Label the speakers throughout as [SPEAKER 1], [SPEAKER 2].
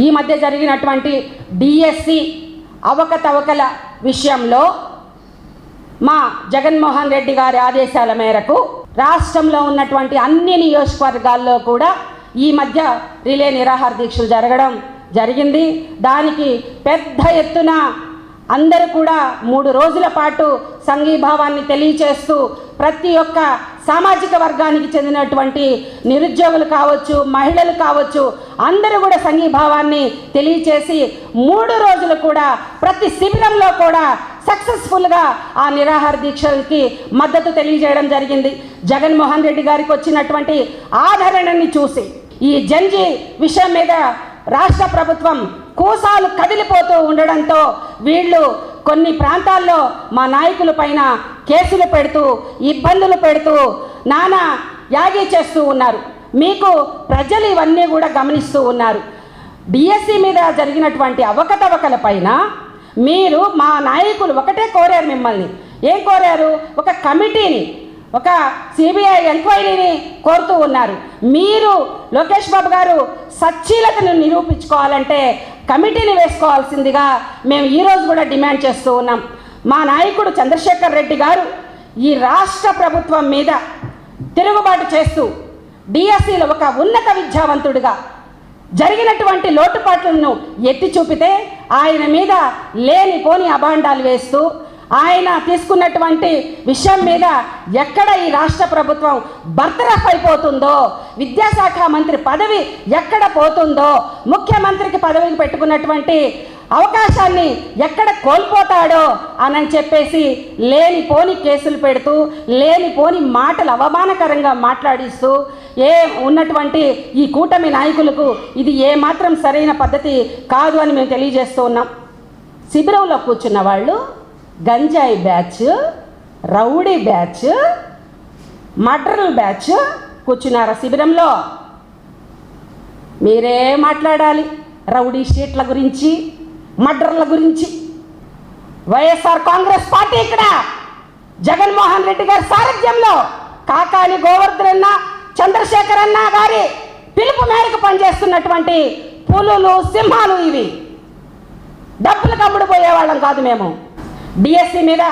[SPEAKER 1] ఈ మధ్య జరిగినటువంటి డిఎస్సి అవకతవకల విషయంలో మా జగన్మోహన్ రెడ్డి గారి ఆదేశాల మేరకు రాష్ట్రంలో ఉన్నటువంటి అన్ని నియోజకవర్గాల్లో కూడా ఈ మధ్య రిలే నిరాహార దీక్షలు జరగడం జరిగింది. దానికి పెద్ద ఎత్తున అందరూ కూడా 3 రోజుల పాటు సంఘీభావాన్ని తెలియచేస్తూ ప్రతి ఒక్క సామాజిక వర్గానికి చెందినటువంటి నిరుద్యోగులు కావచ్చు, మహిళలు కావచ్చు, అందరూ కూడా సంఘీభావాన్ని తెలియచేసి 3 రోజులు కూడా ప్రతి శిబిరంలో కూడా సక్సెస్ఫుల్గా ఆ నిరాహార దీక్షలకి మద్దతు తెలియజేయడం జరిగింది. జగన్మోహన్ రెడ్డి గారికి వచ్చినటువంటి ఆదరణని చూసి ఈ జంజీ విషయం మీద రాష్ట్ర ప్రభుత్వం కోసాలు కదిలిపోతూ ఉండడంతో వీళ్ళు కొన్ని ప్రాంతాల్లో మా నాయకుల పైన కేసులు పెడుతూ ఇబ్బందులు పెడుతూ నానా యాగి చేస్తూ ఉన్నారు. మీకు ప్రజలు ఇవన్నీ కూడా గమనిస్తూ ఉన్నారు. డిఎస్సి మీద జరిగినటువంటి అవకతవకల పైన మీరు మా నాయకులు ఒకటే కోరారు, మిమ్మల్ని ఏం కోరారు? ఒక కమిటీని, ఒక సిబిఐ ఎంక్వైరీని కోరుతూ ఉన్నారు. మీరు లోకేష్ బాబు గారు సచ్చీలతను నిరూపించుకోవాలంటే కమిటీని వేసుకోవాల్సిందిగా మేము ఈరోజు కూడా డిమాండ్ చేస్తూ ఉన్నాం. మా నాయకుడు చంద్రశేఖర్ రెడ్డి గారు ఈ రాష్ట్ర ప్రభుత్వం మీద తిరుగుబాటు చేస్తూ డిఎస్సిలో ఒక ఉన్నత విద్యావంతుడిగా జరిగినటువంటి లోటుపాట్లను ఎత్తి చూపితే ఆయన మీద లేనిపోని అభాండాలు వేస్తూ ఆయన తీసుకున్నటువంటి విషయం మీద ఎక్కడ ఈ రాష్ట్ర ప్రభుత్వం బర్తరఫ్ అయిపోతుందో, విద్యాశాఖ మంత్రి పదవి ఎక్కడ పోతుందో, ముఖ్యమంత్రికి పదవికి పెట్టుకున్నటువంటి అవకాశాన్ని ఎక్కడ కోల్పోతాడో అని చెప్పేసి లేనిపోని కేసులు పెడుతూ లేనిపోని మాటలు అవమానకరంగా మాట్లాడిస్తూ ఉన్నటువంటి ఈ కూటమి నాయకులకు ఇది ఏమాత్రం సరైన పద్ధతి కాదు అని మేము తెలియజేస్తూ ఉన్నాం. శిబిరంలో కూర్చున్న వాళ్ళు గంజాయి బ్యాచ్, రౌడీ బ్యాచ్, మర్డర్ల బ్యాచ్ కూర్చున్నారా శిబిరంలో? మీరే మాట్లాడాలి రౌడీ షీట్ల గురించి, మర్డర్ల గురించి. వైఎస్ఆర్ కాంగ్రెస్ పార్టీ ఇక్కడ జగన్మోహన్ రెడ్డి గారి సారథ్యంలో కాకాని గోవర్ధన్ అన్న, చంద్రశేఖర్ అన్న గారి పిలుపు మేరకు పనిచేస్తున్నటువంటి పులులు, సింహాలు ఇవి. డబ్బులు కమ్ముడుపోయే వాళ్ళం కాదు మేము. డిఎస్సి మీద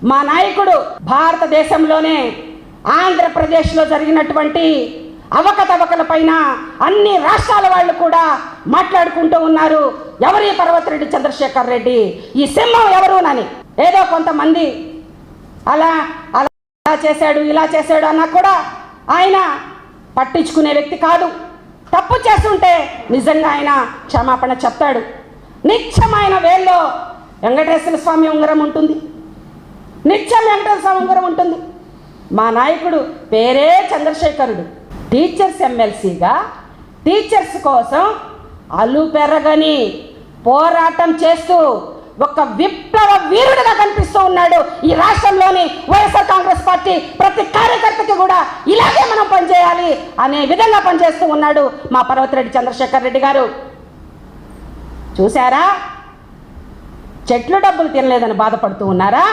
[SPEAKER 1] మా నాయకుడు భారతదేశంలోనే ఆంధ్రప్రదేశ్లో జరిగినటువంటి అవకతవకల పైన అన్ని రాష్ట్రాల వాళ్ళు కూడా మాట్లాడుకుంటూ ఉన్నారు. ఎవరి పర్వతిరెడ్డి చంద్రశేఖర్ రెడ్డి, ఈ సింహం ఎవరునని. ఏదో కొంతమంది అలా చేశాడు, ఇలా చేశాడు అన్నా కూడా ఆయన పట్టించుకునే వ్యక్తి కాదు. తప్పు చేస్తుంటే నిజంగా ఆయన క్షమాపణ చెప్తాడు. నిత్యమైన వేల్లో వెంకటేశ్వర స్వామి ఉంగరం ఉంటుంది, నిత్యం వెంకటేశ్వర స్వామి ఉంగరం ఉంటుంది. మా నాయకుడు పేరే చంద్రశేఖరుడు. టీచర్స్ ఎమ్మెల్సీగా టీచర్స్ కోసం అల్లు పెరగని పోరాటం చేస్తూ ఒక విప్లవ వీరుడిగా కనిపిస్తూ ఉన్నాడు. ఈ రాష్ట్రంలోని వైఎస్ఆర్ కాంగ్రెస్ పార్టీ ప్రతి కార్యకర్తకి కూడా ఇలాగే మనం పనిచేయాలి అనే విధంగా పనిచేస్తూ ఉన్నాడు మా పర్వతిరెడ్డి చంద్రశేఖర్ రెడ్డి గారు. చూసారా? చెట్లు డబ్బులు తినలేదని బాధపడుతూ ఉన్నారా?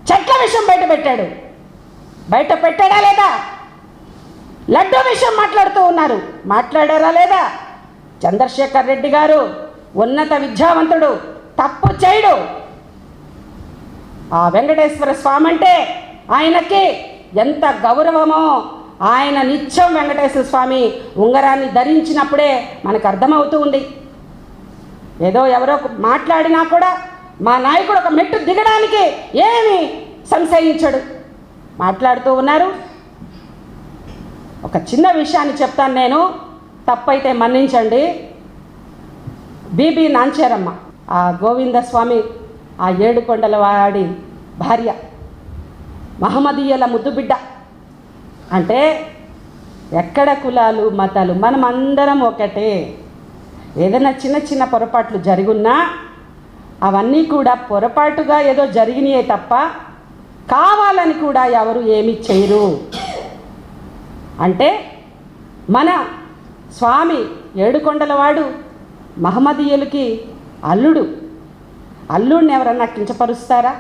[SPEAKER 1] చెట్ల విషయం బయట పెట్టాడా లేదా? లడ్డూ విషయం మాట్లాడుతూ ఉన్నారు, మాట్లాడారా లేదా? చంద్రశేఖర్ రెడ్డి గారు ఉన్నత విద్యావంతుడు, తప్పు చేయడు. ఆ వెంకటేశ్వర స్వామి అంటే ఆయనకి ఎంత గౌరవమో, ఆయన నిత్యం వెంకటేశ్వర స్వామి ఉంగరాన్ని ధరించినప్పుడే మనకు అర్థమవుతూ ఉంది. ఏదో ఎవరో మాట్లాడినా కూడా మా నాయకుడు ఒక మెట్టు దిగడానికి ఏమీ సంశయించడు, మాట్లాడుతూ ఉన్నారు. ఒక చిన్న విషయాన్ని చెప్తాను నేను, తప్పైతే మన్నించండి. బీబీ నాంచారమ్మ, ఆ గోవిందస్వామి, ఆ ఏడుకొండల వాడి భార్య, మహమ్మదీయుల ముద్దుబిడ్డ. అంటే ఎక్కడ కులాలు మతాలు, మనం అందరం ఒకటే. ఏదైనా చిన్న చిన్న పొరపాట్లు జరుగున్నా అవన్నీ కూడా పొరపాటుగా ఏదో జరిగినాయే తప్ప కావాలని కూడా ఎవరు ఏమీ చేయరు. అంటే మన స్వామి ఏడుకొండలవాడు మహమ్మదీయులకి అల్లుడు. అల్లుడిని ఎవరన్నా కించపరుస్తారా?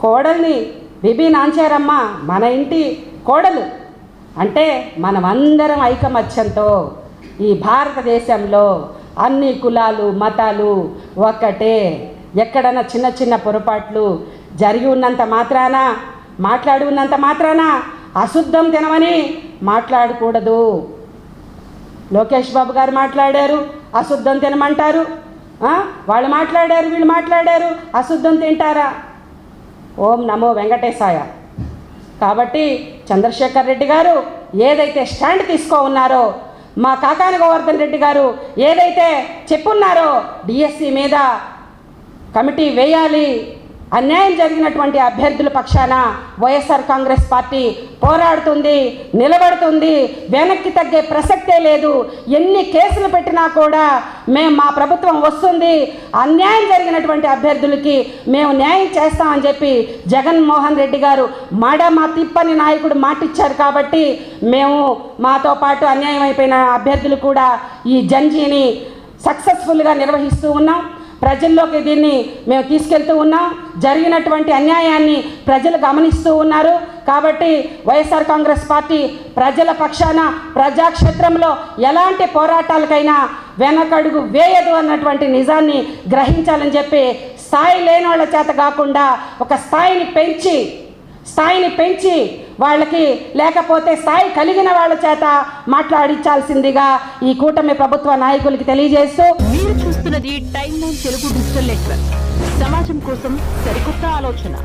[SPEAKER 1] కోడల్ని బీబీ నాంచారమ్మ మన ఇంటి కోడలు. అంటే మనమందరం ఐకమత్యంతో ఈ భారతదేశంలో అన్ని కులాలు మతాలు ఒక్కటే. ఎక్కడన్నా చిన్న చిన్న పొరపాట్లు జరిగి ఉన్నంత మాత్రాన, మాట్లాడి ఉన్నంత మాత్రాన అశుద్ధం తినమని మాట్లాడకూడదు. లోకేష్ బాబు గారు మాట్లాడారు, అశుద్ధం తినమంటారు. వాళ్ళు మాట్లాడారు, వీళ్ళు మాట్లాడారు, అశుద్ధం తింటారా? ఓం నమో వెంకటేశాయ. కాబట్టి చంద్రశేఖర్ రెడ్డి గారు ఏదైతే స్టాండ్ తీసుకో ఉన్నారో, మా కాకాని గోవర్ధన్ రెడ్డి గారు ఏదైతే చెప్పున్నారో డిఎస్సి మీద కమిటీ వేయాలి, అన్యాయం జరిగినటువంటి అభ్యర్థుల పక్షాన వైఎస్ఆర్ కాంగ్రెస్ పార్టీ పోరాడుతుంది, నిలబడుతుంది, వెనక్కి తగ్గే ప్రసక్తే లేదు. ఎన్ని కేసులు పెట్టినా కూడా మా ప్రభుత్వం వస్తుంది, అన్యాయం జరిగినటువంటి అభ్యర్థులకి మేము న్యాయం చేస్తామని చెప్పి జగన్మోహన్ రెడ్డి గారు మా తిప్పని నాయకుడు మాటిచ్చారు. కాబట్టి మేము మాతో పాటు అన్యాయం అయిపోయిన అభ్యర్థులు కూడా ఈ జంజీని సక్సెస్ఫుల్గా నిర్వహిస్తూ ఉన్నాం. ప్రజల్లోకి దీన్ని మేము తీసుకెళ్తూ ఉన్నాం. జరిగినటువంటి అన్యాయాన్ని ప్రజలు గమనిస్తూ ఉన్నారు. కాబట్టి వైఎస్ఆర్ కాంగ్రెస్ పార్టీ ప్రజల పక్షాన ప్రజాక్షేత్రంలో ఎలాంటి పోరాటాలకైనా వెనకడుగు వేయదు అన్నటువంటి నిజాన్ని గ్రహించాలని చెప్పి, స్థాయి లేని వాళ్ళ చేత కాకుండా ఒక స్థాయిని పెంచి వాళ్ళకి, లేకపోతే స్థాయి కలిగిన వాళ్ళ చేత మాట్లాడించాల్సిందిగా ఈ కూటమి ప్రభుత్వ నాయకులకి తెలియజేస్తూ,
[SPEAKER 2] మీరు చూస్తున్నది time line Telugu digital network. సమాజం కోసం సరికొత్త ఆలోచన.